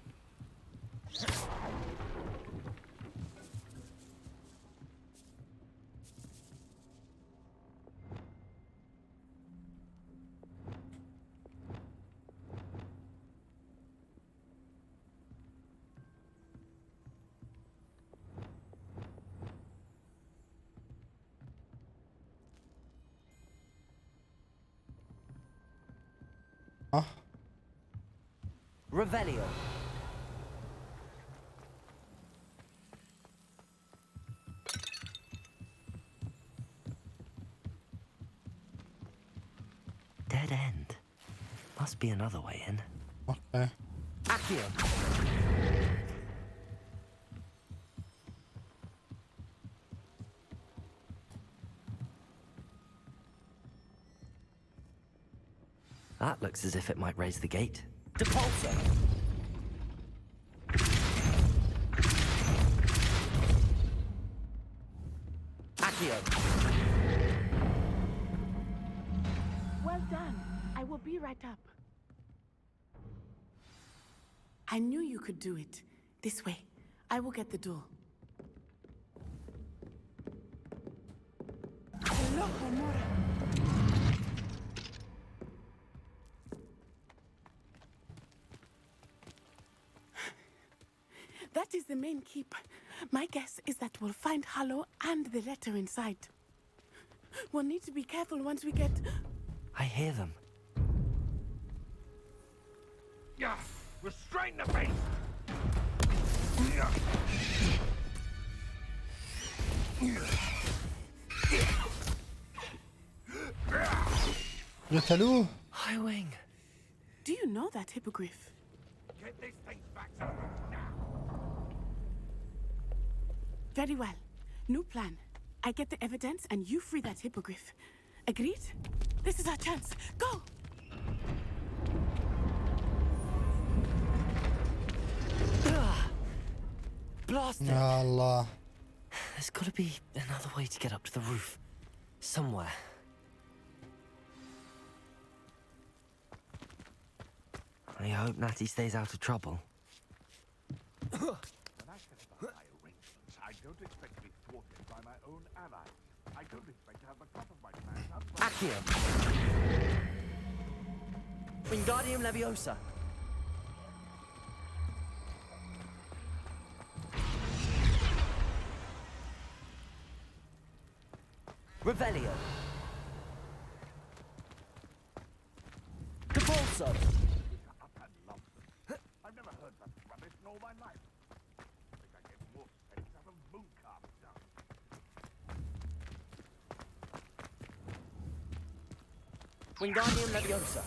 Revelio. Dead end. Must be another way in. Okay. Accio. That looks as if it might raise the gate. Depulso. Accio. Well done. I will be right up. I knew you could do it. This way. I will get the door. Hello, Homura. That is the main keep. My guess is that we'll find Hollow and the letter inside. We'll need to be careful once we get... I hear them. Yeah, restrain the beast! قتلوه. High wing. Do you know that hippogriff? Get this thing back to them now! Very well. New plan. I get the evidence and you free that hippogriff. Agreed? This is our chance. Go! Blast it! يا الله. There's got to be another way to get up to the roof. Somewhere. I hope Natty stays out of trouble. When I set about my arrangements, I don't expect to be thwarted by my own allies. I don't expect to have the top of my plans up. Accio. Wingardium Leviosa. Revelio. Depulso. I've never heard that rubbish in all my life. I think I get more sense out of mooncarp stuff. Wingardium Leviosa.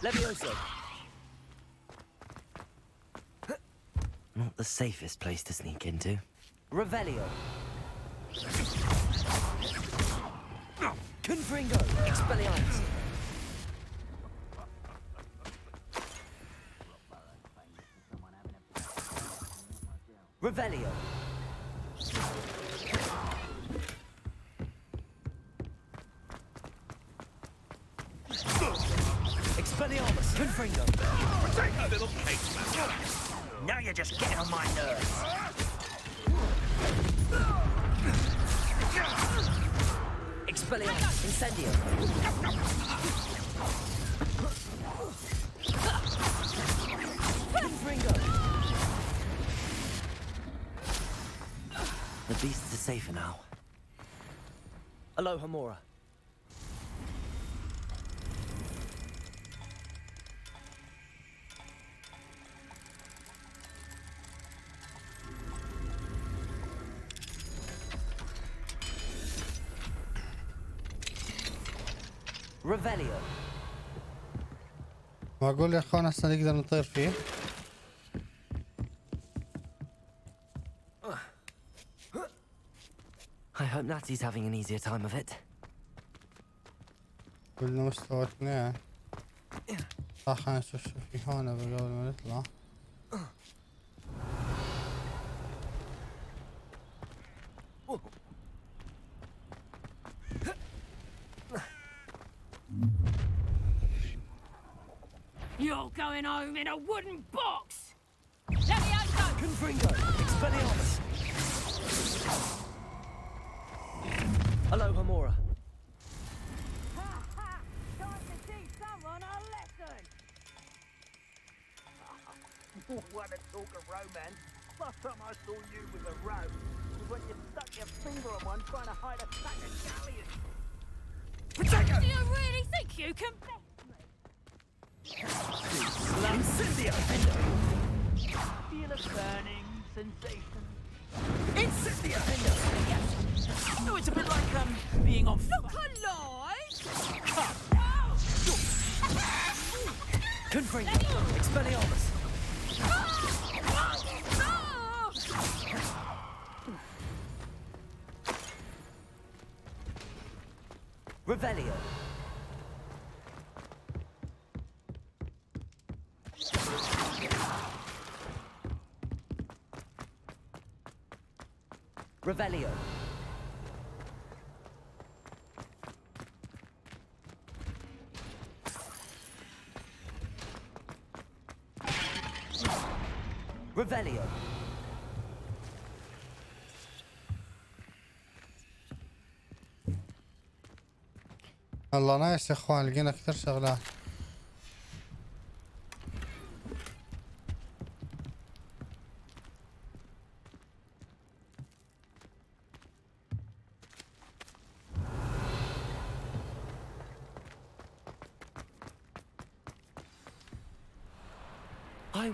Leviosa. Not the safest place to sneak into. Revelio. Confringo. Expelliarmus. Revelio. Expelliarmus. Confringo. Take a little cake, man. Now you're just getting on my nerves. Expelliarmus. Incendio. Confringo. The beasts are safer now. Aloha Mora. Revelio. معقول يا اخوان هسه نقدر نطير فيه؟ I hope Natty's having an easier time of it. قلنا مستوى 2. خلينا نشوف شو في هون قبل ما نطلع. You're going home in a wooden box! Levioso! Confringo! Expelliarmus! Hello, Hamora. Time to teach someone a lesson! What a talk of romance. Last time I saw you with a rope was when you stuck your finger on one trying to hide a sack of galleons. Potato! Do you really think you can best me? Incendio! Feel a burning sensation. Incendio! No, it's a bit like being on Look alive! Confringo! Expelliarmus! Revelio. Revelio. Revelio. الله نايس يا اخوان لقينا كثير شغلات.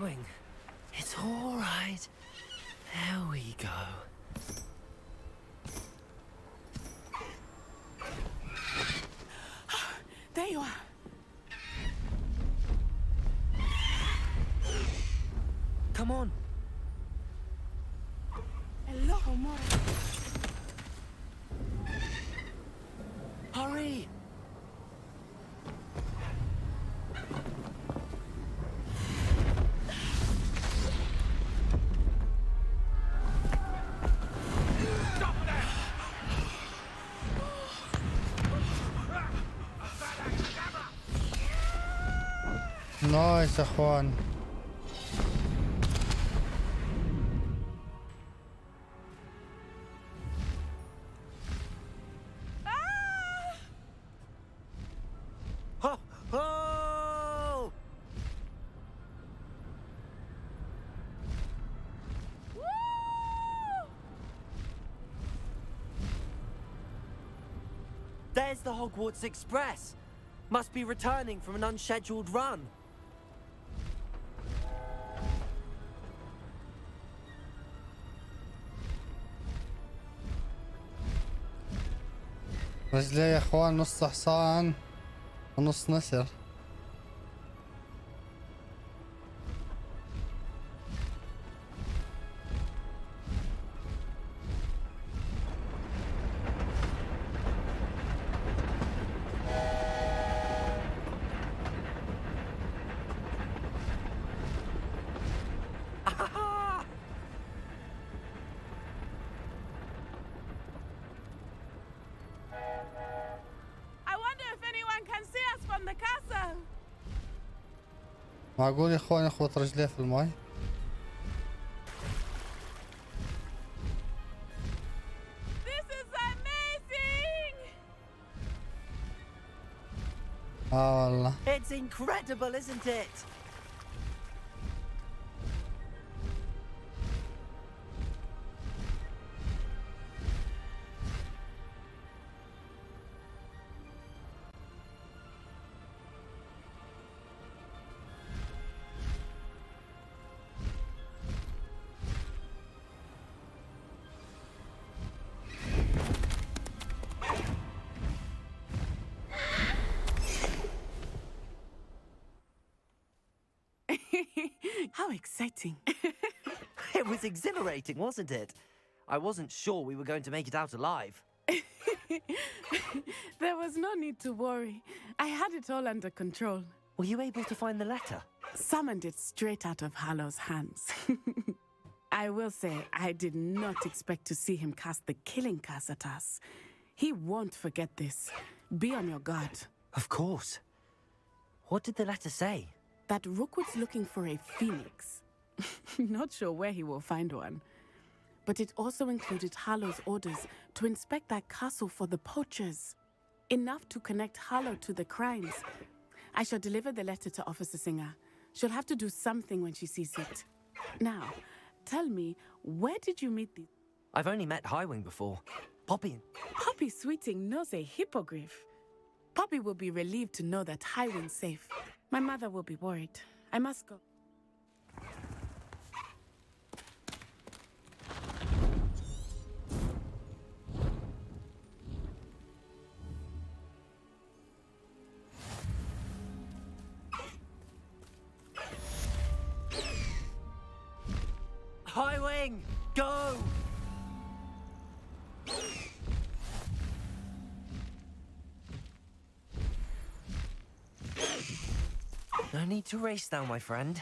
Wing, it's all right. There we go. There you are. Come on. Hello, Mora. Hurry. نايس يا اخوان. There's the Hogwarts Express. Must be returning from an unscheduled run. رجلي يا اخوان نص حصان ونص نسر. معقول يا اخوان يخبط رجليه في الماي؟ والله. It's incredible, isn't it? How exciting. It was exhilarating, wasn't it? I wasn't sure we were going to make it out alive. There was no need to worry. I had it all under control. Were you able to find the letter? Summoned it straight out of Hallow's hands. I will say, I did not expect to see him cast the killing curse at us. He won't forget this. Be on your guard. Of course. What did the letter say? That Rookwood's looking for a phoenix. Not sure where he will find one. But it also included Harlow's orders to inspect that castle for the poachers. Enough to connect Harlow to the crimes. I shall deliver the letter to Officer Singer. She'll have to do something when she sees it. Now, tell me, where did you meet these? I've only met Highwing before. Poppy. Poppy Sweeting knows a hippogriff. Poppy will be relieved to know that Highwing's safe. My mother will be worried. I must go. Highwing, go! No need to race now, my friend.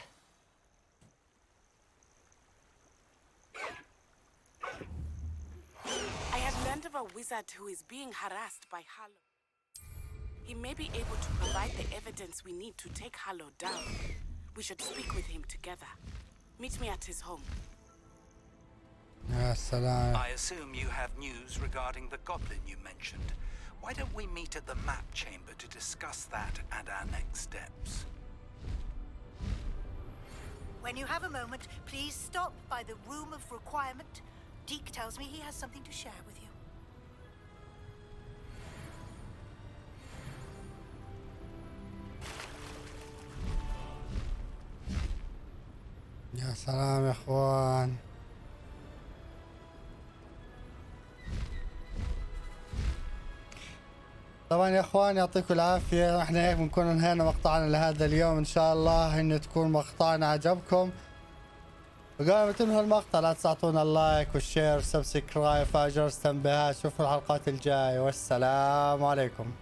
I have learned of a wizard who is being harassed by Harlow. He may be able to provide the evidence we need to take Harlow down. We should speak with him together. Meet me at his home. السلام. I assume you have news regarding the goblin you mentioned. Why don't we meet at the map chamber to discuss that and our next steps? When you have a moment, please stop by the room of requirement. Deke tells me he has something to share with you. يا سلام يا اخوان. طبعا يا اخوان يعطيكم العافية، احنا هيك بنكون انهينا مقطعنا لهذا اليوم. ان شاء الله انه تكون مقطعنا عجبكم. وقبل ما تنهوا المقطع لا تساعدونا اللايك والشير والسبسكرايب وفعل جرس التنبيهات. شوفوا الحلقات الجاية والسلام عليكم.